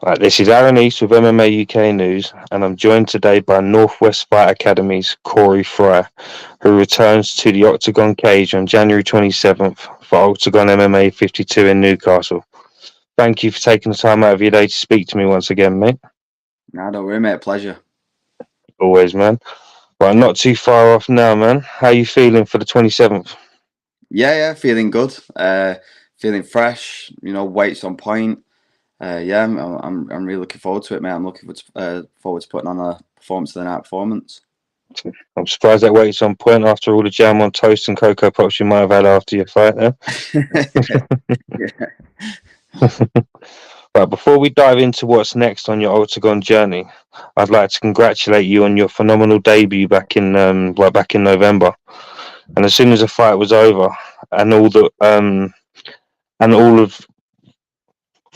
Right, this is Aaron East with MMA UK News, and I'm joined today by Northwest Fight Academy's Corey Fry, who returns to the OKTAGON Cage on January 27th for OKTAGON MMA 52 in Newcastle. Thank you for taking the time out of your day to speak to me once again, mate. No, don't worry, mate. Pleasure. Always, man. Right, not too far off now, man. How you feeling for the 27th? Yeah, feeling good. Feeling fresh. Weights on point. Yeah, I'm really looking forward to it, mate. I'm looking forward to putting on a performance of the night performance. I'm surprised that weight's on point after all the jam on toast and Cocoa Pops you might have had after your fight there. Yeah. But before we dive into what's next on your OKTAGON journey, I'd like to congratulate you on your phenomenal debut back in November. And as soon as the fight was over, and all the and all of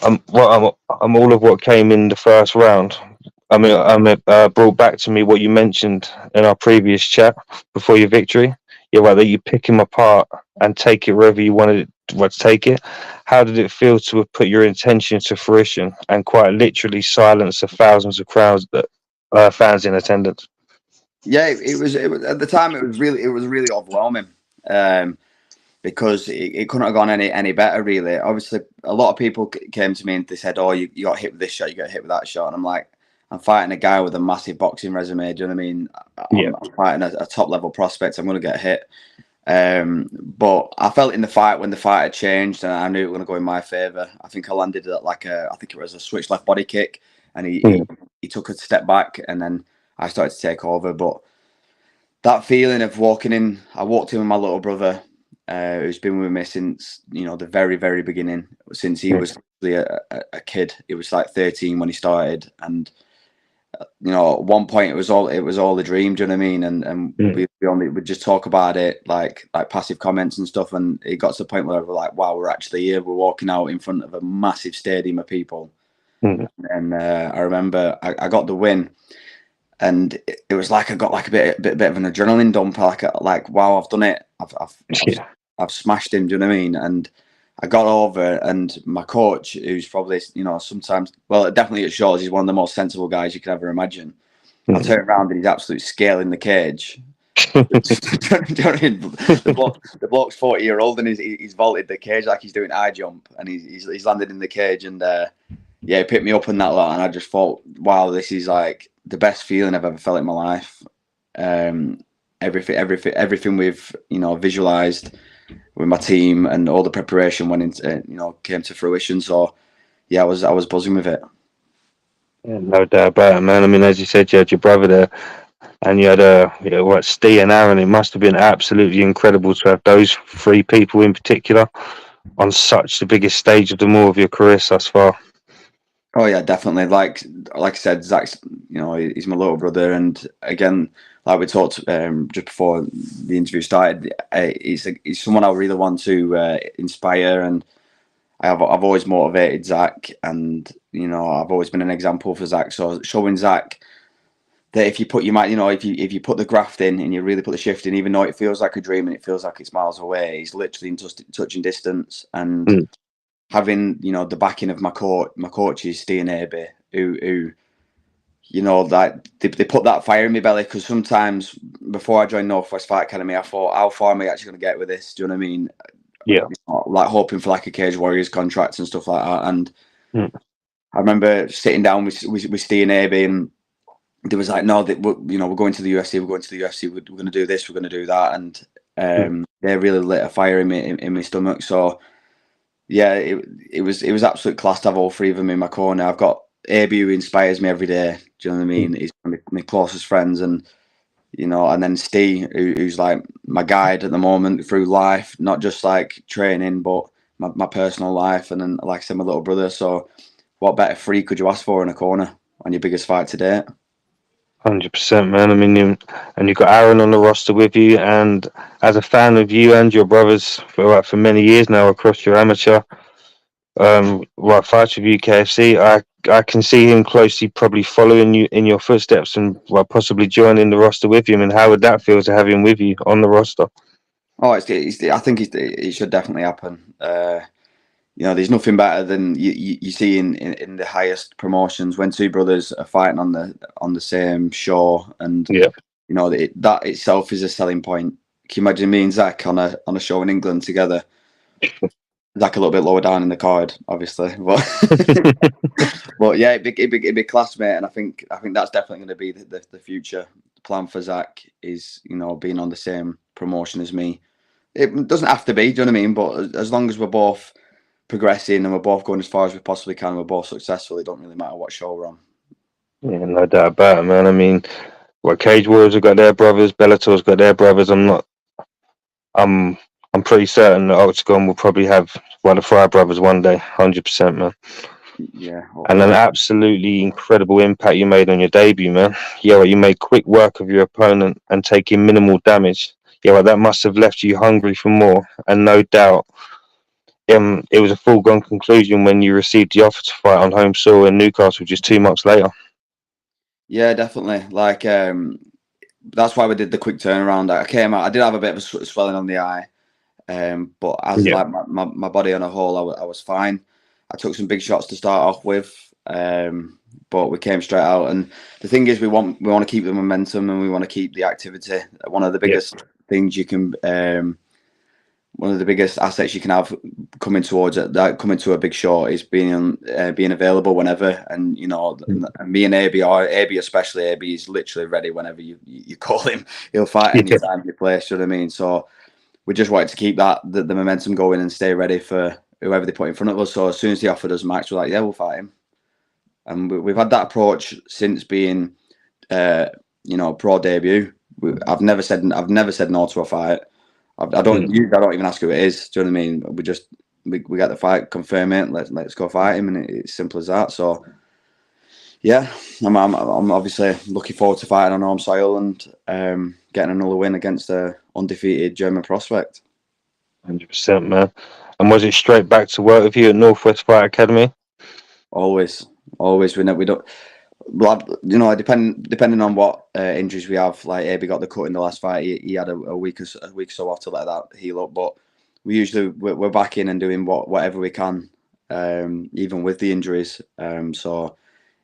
all of what came in the first round, brought back to me what you mentioned in our previous chat before your victory. You're right that you pick him apart and take it wherever you wanted it to take it. How did it feel to have put your intention to fruition and quite literally silence the thousands of fans in attendance? Yeah, it was at the time. It was really overwhelming. Because it couldn't have gone any better, really. Obviously, a lot of people came to me and they said, "Oh, you got hit with this shot, you got hit with that shot," and I'm like, I'm fighting a guy with a massive boxing resume. Do you know what I mean? I'm fighting a top level prospect. I'm going to get hit. But I felt in the fight when the fight had changed, and I knew it was going to go in my favour. I think I landed at I think it was a switch left body kick, and he took a step back, and then I started to take over. But that feeling of walking in, I walked in with my little brother, who's been with me since the very beginning, since he was a kid. He was like 13 when he started, and at one point it was all a dream. Do you know what I mean? And we just talk about it like passive comments and stuff, and it got to the point where we're like, wow, we're actually here. We're walking out in front of a massive stadium of people. And I remember I got the win. And it was like I got like a bit of an adrenaline dump. Like wow, I've done it. I've smashed him. Do you know what I mean? And I got over, and my coach, who's probably sometimes, well, definitely at shows, he's one of the most sensible guys you could ever imagine. I turn around and he's absolutely scaling the cage. The bloke's 40-year-old and he's vaulted the cage like he's doing high jump, and he's landed in the cage, and he picked me up in that lot, and I just thought, wow, this is like the best feeling I've ever felt in my life. Everything we've visualized with my team and all the preparation went into came to fruition. So yeah, I was buzzing with it. Yeah, no doubt about it, man. I mean, as you said, you had your brother there, and you had Steve and Aaron. It must have been absolutely incredible to have those three people in particular on such the biggest stage of them all of your career thus far. Oh yeah, definitely. Like I said, Zach's he's my little brother, and again, like we talked just before the interview started, he's someone I really want to inspire, and I've always motivated Zach, and I've always been an example for Zach. So showing Zach that if you put if you put the graft in and you really put the shift in, even though it feels like a dream and it feels like it's miles away, he's literally in touching distance. And having the backing of my coaches, Steve and Abe, who like they put that fire in my belly, because sometimes before I joined Northwest Fight Academy, I thought, how far am I actually going to get with this? Do you know what I mean? Yeah. Like hoping for like a Cage Warriors contract and stuff like that. And I remember sitting down with Steve and Abe, and there was like, no, that we're going to the UFC, we're going to do this, we're going to do that, and they really lit a fire in my stomach. So yeah, it was absolute class to have all three of them in my corner. I've got Abe, who inspires me every day. Do you know what I mean? He's my closest friends, and and then Steve, who's like my guide at the moment through life, not just like training, but my personal life, and then like I said, my little brother. So what better three could you ask for in a corner on your biggest fight to date? 100%, man. I mean, you've got Aaron on the roster with you, and as a fan of you and your brothers for many years now across your amateur fights with UKFC, I can see him closely, probably following you in your footsteps, and possibly joining the roster with you. I mean, how would that feel to have him with you on the roster? Oh, I think it should definitely happen. there's nothing better than you see in the highest promotions when two brothers are fighting on the same show, and Yeah. that itself is a selling point. Can you imagine me and Zach on a show in England together? Zach a little bit lower down in the card, obviously, but but yeah, it'd be class, mate. And I think that's definitely going to be the future plan for Zach is being on the same promotion as me. It doesn't have to be, do you know what I mean? But as long as we're both progressing and we're both going as far as we possibly can, we're both successful. It don't really matter what show we're on. Yeah, no doubt about it, man. I mean, Cage Warriors have got their brothers, Bellator's got their brothers. I'm pretty certain that Octagon will probably have one of the Fry brothers one day, 100%, man. Yeah, And an absolutely incredible impact you made on your debut, man. Yeah, well, you made quick work of your opponent and taking minimal damage. Yeah, well, that must have left you hungry for more. And no doubt, it was a foregone conclusion when you received the offer to fight on home soil in Newcastle just 2 months later. Yeah, definitely. Like, that's why we did the quick turnaround. I came out. I did have a bit of a swelling on the eye, but as like my body on a whole, I was fine. I took some big shots to start off with, but we came straight out. And the thing is, we want to keep the momentum and we want to keep the activity. One of the biggest things you can, one of the biggest assets you can have coming towards it, that coming to a big show is being available whenever. And me and AB especially, AB is literally ready whenever you call him. He'll fight anytime you place. You know what I mean? So we just wanted to keep the momentum going and stay ready for whoever they put in front of us. So as soon as they offered us Max, we're like, yeah, we'll fight him. And we've had that approach since being, pro debut. I've never said no to a fight. I don't even ask who it is. Do you know what I mean? We just we get the fight, confirm it. Let's go fight him, and it's simple as that. So yeah, I'm obviously looking forward to fighting on home soil and getting another win against the undefeated German prospect. 100%, man. And was it straight back to work with you at Northwest Fight Academy? Always. We don't. Well, depending on what injuries we have, like AB got the cut in the last fight. He had a week or so off to let that heal up. But we're back in and doing whatever we can, even with the injuries. So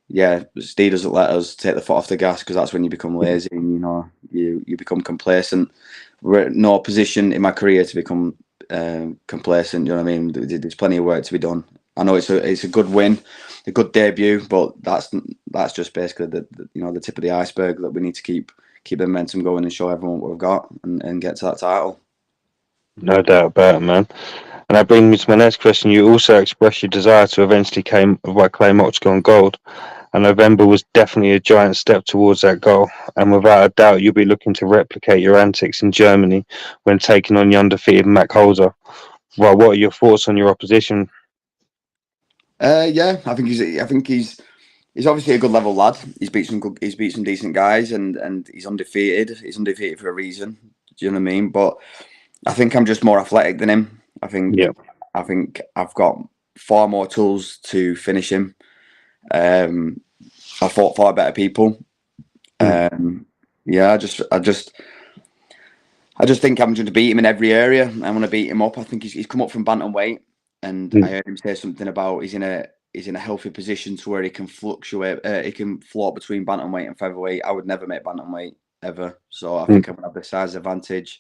yeah, Steve doesn't let us take the foot off the gas because that's when you become lazy and you become complacent. We're at no position in my career to become complacent. You know what I mean? There's plenty of work to be done. I know it's a good win, a good debut, but that's just basically the tip of the iceberg that we need to keep the momentum going and show everyone what we've got and get to that title. No doubt about it, man. And that brings me to my next question. You also expressed your desire to eventually claim Octagon Gold, and November was definitely a giant step towards that goal. And without a doubt, you'll be looking to replicate your antics in Germany when taking on the undefeated Mac Holzer. Well, what are your thoughts on your opposition? Yeah, I think he's obviously a good level lad. He's beat some decent guys, and he's undefeated. He's undefeated for a reason. Do you know what I mean? But I think I'm just more athletic than him. I think I've got far more tools to finish him. I fought far better people. Yeah, I just think I'm going to beat him in every area. I want to beat him up. I think he's come up from bantamweight, and I heard him say something about he's in a healthy position to where he can fluctuate. He can float between bantamweight and featherweight. I would never make bantamweight ever, so I think I'm gonna have the size advantage.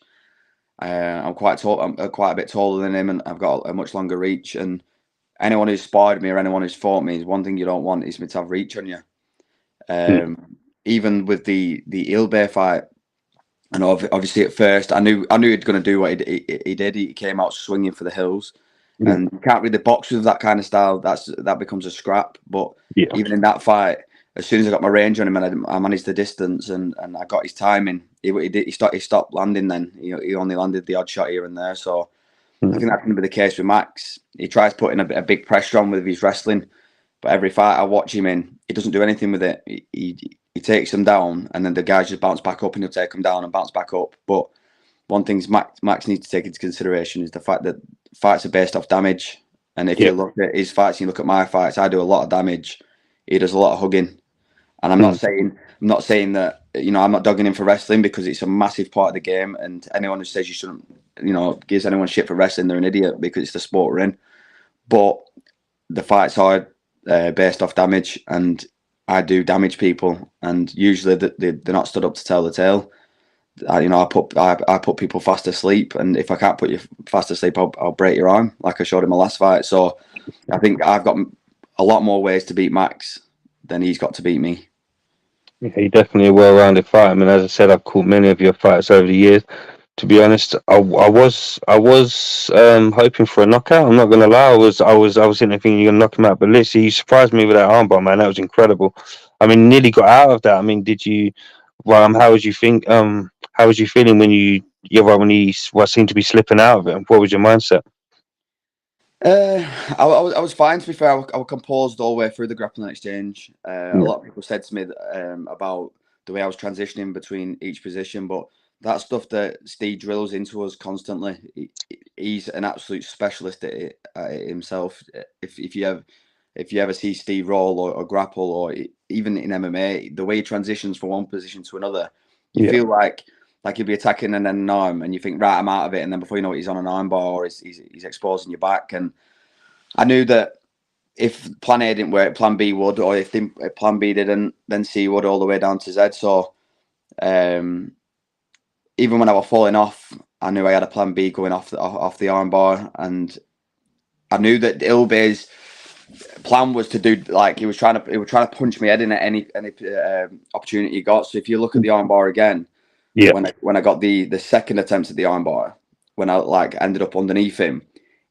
I'm quite tall. I'm quite a bit taller than him, and I've got a much longer reach. And anyone who's sparred me or anyone who's fought me, one thing you don't want is me to have reach on you. Even with the Ilbay fight, and obviously at first I knew he'd going to do what he did. He came out swinging for the hills, and you can't really box with that kind of style. That becomes a scrap. But even in that fight, as soon as I got my range on him and I managed the distance and I got his timing, he stopped landing. Then he only landed the odd shot here and there. So I think that's going to be the case with Max. He tries putting a big pressure on with his wrestling, but every fight I watch him in, he doesn't do anything with it. He takes them down, and then the guys just bounce back up, and he'll take them down and bounce back up. But one thing Max needs to take into consideration is the fact that fights are based off damage. And if you look at his fights, and you look at my fights, I do a lot of damage. He does a lot of hugging. And I'm not saying that I'm not dogging him for wrestling, because it's a massive part of the game. And anyone who says you shouldn't, gives anyone shit for wrestling, they're an idiot, because it's the sport we're in. but the fights are based off damage, and I do damage people, and usually they're not stood up to tell the tale. I put people fast asleep, and if I can't put you fast asleep, I'll break your arm, like I showed in my last fight. So I think I've got a lot more ways to beat Max than he's got to beat me. Yeah, you're definitely a well-rounded fighter. I mean, as I said, I've caught many of your fights over the years. To be honest, I was hoping for a knockout. I'm not gonna lie. I was sitting there thinking you're gonna knock him out, but literally, you surprised me with that armbar, man. That was incredible. I mean, nearly got out of that. I mean, did you? Well, how was you think? How was you feeling when when he seemed to be slipping out of it? What was your mindset? I was fine, to be fair. I was composed all the way through the grappling exchange. A Yeah, lot of people said to me about the way I was transitioning between each position, but that stuff that Steve drills into us constantly, he's an absolute specialist at it himself. If you ever see Steve roll or grapple, or even in MMA, the way he transitions from one position to another, you yeah, feel like he'll be attacking and then an arm, and you think, right, I'm out of it, and then before you know it, he's on an arm bar, or he's exposing your back. And I knew that if Plan A didn't work, Plan B would, or if Plan B didn't, then C would, all the way down to Z. So um, even when I was falling off, I knew I had a Plan B going off the arm bar, and I knew that Ilbe's plan was to do, like, he was trying to punch me head in at any opportunity he got. So if you look at the arm bar again, yeah. when I got the second attempt at the armbar, when I ended up underneath him,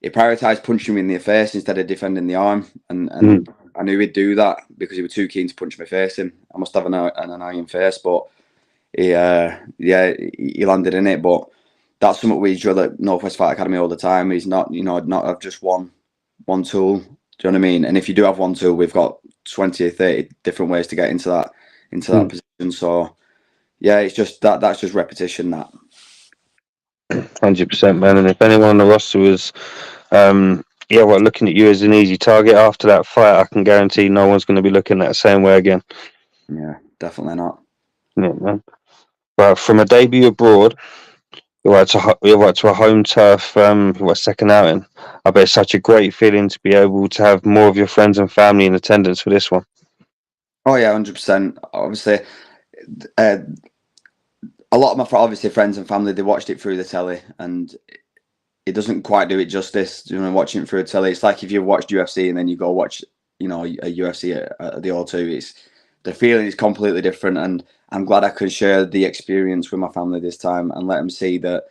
he prioritized punching me in the face instead of defending the arm, and Mm. I knew he'd do that because he was too keen to punch my face in. I must have an iron face, but he landed in it. But that's something we drill at Northwest Fight Academy all the time. He's not not have just one tool. Do you know what I mean? And if you do have one tool, we've got 20 or 30 different ways to get into that position. So yeah, it's just that's just repetition. That 100%, man. And if anyone on the roster was, looking at you as an easy target after that fight, I can guarantee no one's going to be looking that same way again. Yeah, definitely not. Yeah, man. But from a debut abroad, you're right to a home turf, second outing. I bet it's such a great feeling to be able to have more of your friends and family in attendance for this one. Oh yeah, 100%. Obviously, uh, a lot of my obviously friends and family, they watched it through the telly, and it doesn't quite do it justice. You know, watching it through a telly, it's like if you've watched UFC and then you go watch, a UFC at the O2. It's the feeling is completely different, and I'm glad I could share the experience with my family this time and let them see that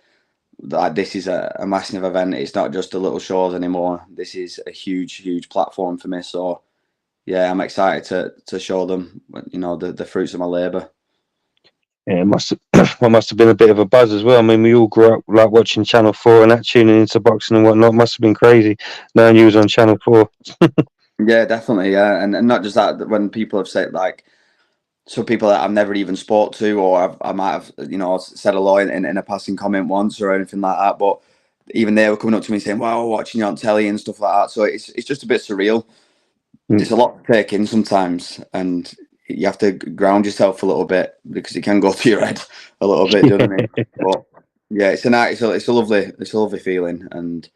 this is a massive event. It's not just a little shows anymore. This is a huge platform for me. So yeah, I'm excited to show them, the fruits of my labour. Yeah, it must have, well, must have been a bit of a buzz as well. I mean, we all grew up like watching Channel 4 and that, tuning into boxing and whatnot. Must have been crazy knowing you was on Channel 4. Yeah, definitely. Yeah, and not just that. When people have said, like, some people that I've never even spoke to, or I might have, said hello in a passing comment once or anything like that. But even they were coming up to me saying, "Wow, watching you on telly and stuff like that." So it's just a bit surreal. Mm. It's a lot to take in sometimes, and you have to ground yourself a little bit because it can go through your head a little bit. Do you know what I mean? But yeah, it's a lovely feeling, and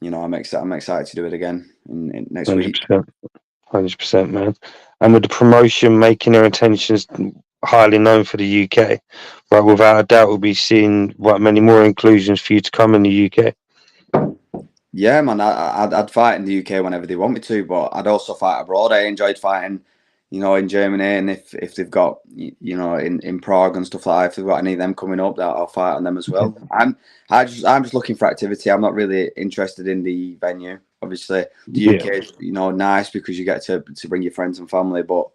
I'm excited to do it again in next week. 100%. 100%, man. And with the promotion making their intentions highly known for the UK, but without a doubt, we'll be seeing many more inclusions for you to come in the UK. Yeah, man, I'd fight in the UK whenever they want me to, but I'd also fight abroad. I enjoyed fighting, in Germany, and if they've got, in Prague and stuff like that, if they've got any of them coming up, that I'll fight on them as well. I'm just looking for activity. I'm not really interested in the venue. Obviously, the Yeah, UK is, nice because you get to bring your friends and family, but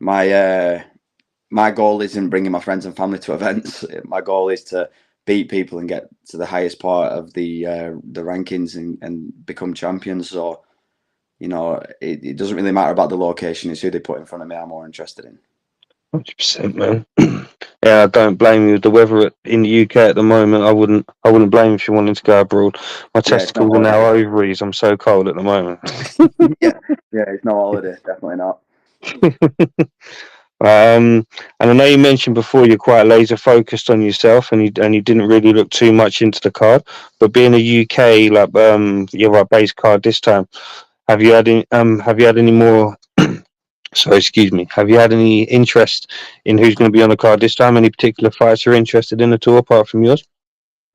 my goal isn't bringing my friends and family to events. My goal is to beat people and get to the highest part of the rankings and become champions. So it doesn't really matter about the location; it's who they put in front of me. I'm more interested in. 100%, man. Yeah, I don't blame you. The weather in the UK at the moment, I wouldn't blame you if you wanted to go abroad. My Yeah, it's not testicles are now holiday. ovaries. I'm so cold at the moment. Yeah, it's no holiday. Definitely not. And I know you mentioned before you're quite laser focused on yourself, and you didn't really look too much into the card. But being a UK you're right, base card this time, have you had any more? So excuse me. Have you had any interest in who's going to be on the card this time? Any particular fights you're interested in at all, apart from yours?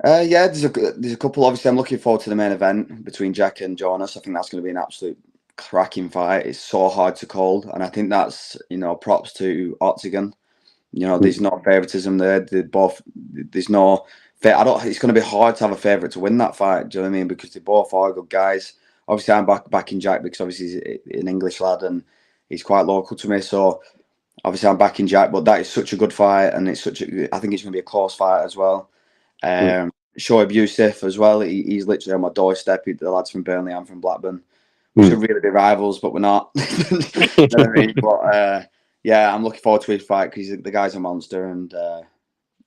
Yeah, there's a couple. Obviously, I'm looking forward to the main event between Jack and Jonas. I think that's going to be an absolute cracking fight. It's so hard to call, and I think that's, props to OKTAGON. There's no favoritism there. There's no. I don't. It's going to be hard to have a favorite to win that fight. Do you know what I mean? Because they both are good guys. Obviously, I'm backing Jack because obviously he's an English lad and he's quite local to me. So obviously, I'm backing Jack. But that is such a good fight, and I think it's going to be a close fight as well. Shoaib Youssef as well. He's literally on my doorstep. The lads from Burnley, I'm from Blackburn. We should really be rivals, but we're not. You know what I mean? But yeah, I'm looking forward to his fight because the guy's a monster, and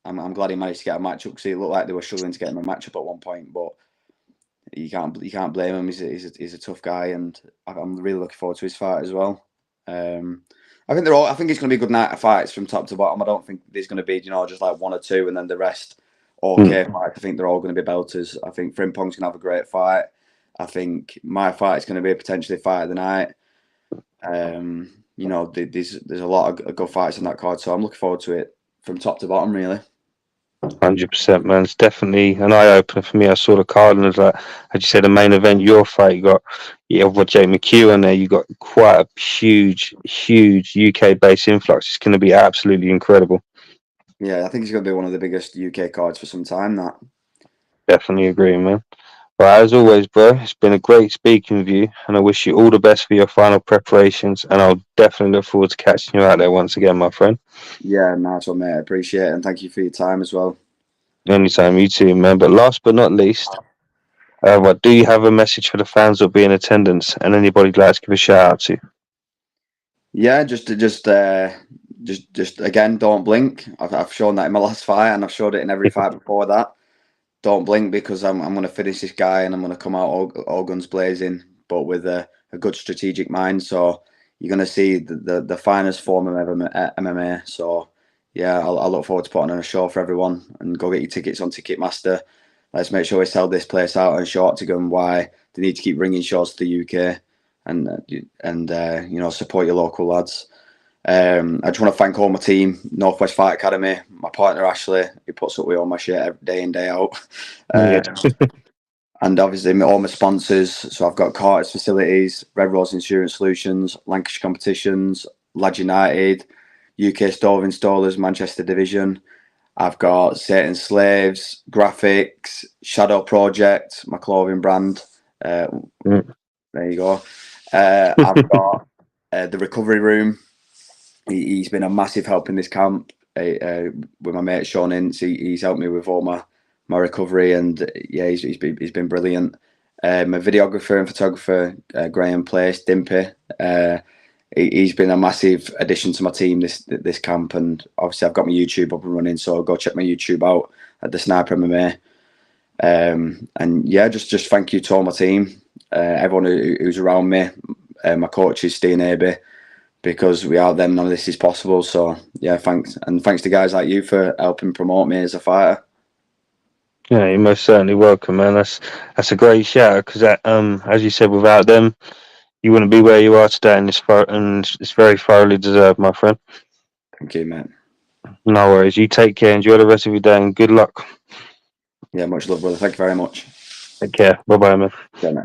I'm glad he managed to get a match up because it looked like they were struggling to get him a match up at one point. But you can't blame him. He's a tough guy, and I'm really looking forward to his fight as well. I think I think it's going to be a good night of fights from top to bottom. I don't think there's going to be just like one or two and then the rest okay fights. I think they're all going to be belters. I think Frimpong's going to have a great fight. I think my fight is going to be potentially fight of the night. There's a lot of good fights on that card, so I'm looking forward to it from top to bottom, really. 100%, man. It's definitely an eye opener for me. I saw the card and it was like, as you said, the main event, your fight, you got Jake McHugh in there. You got quite a huge UK based influx. It's going to be absolutely incredible. Yeah, I think it's going to be one of the biggest UK cards for some time. That definitely agree, man. But as always, bro, it's been a great speaking with you, and I wish you all the best for your final preparations. And I'll definitely look forward to catching you out there once again, my friend. Yeah, nice one, mate. I appreciate it, and thank you for your time as well. Anytime, you too, man. But last but not least, do you have a message for the fans who'll be in attendance and anybody you'd like to give a shout out to? Yeah, just again, don't blink. I've shown that in my last fight, and I've showed it in every fight before that. Don't blink, because I'm going to finish this guy, and I'm going to come out all guns blazing, but with a good strategic mind. So you're going to see the finest form of MMA. So yeah, I'll look forward to putting on a show for everyone, and go get your tickets on Ticketmaster. Let's make sure we sell this place out and show OKTAGON why they need to keep bringing shows to the UK, and support your local lads. I just want to thank all my team, Northwest Fight Academy, my partner Ashley, who puts up with all my shit every day in, day out. And obviously all my sponsors. So I've got Carter's Facilities, Red Rose Insurance Solutions, Lancashire Competitions, Lad United, UK Stove Installers, Manchester Division. I've got Satan Slaves, Graphics, Shadow Project, my clothing brand. There you go. I've got the Recovery Room. He's been a massive help in this camp with my mate Sean Ince. He's helped me with all my recovery, and yeah, he's been brilliant. My videographer and photographer Graham Place, Dimpy. He's been a massive addition to my team this camp, and obviously I've got my YouTube up and running, so go check my YouTube out at the Sniper MMA. And yeah, just thank you to all my team, everyone who's around me, my coaches, Steve and Aby, because without them none of this is possible. So yeah, thanks to guys like you for helping promote me as a fighter. Yeah, you're most certainly welcome, man. That's a great shout, because as you said, without them, you wouldn't be where you are today, and it's very thoroughly deserved, my friend. Thank you, mate. No worries. You take care. Enjoy the rest of your day, and good luck. Yeah, much love, brother. Thank you very much. Take care. Bye-bye, man. Yeah, mate.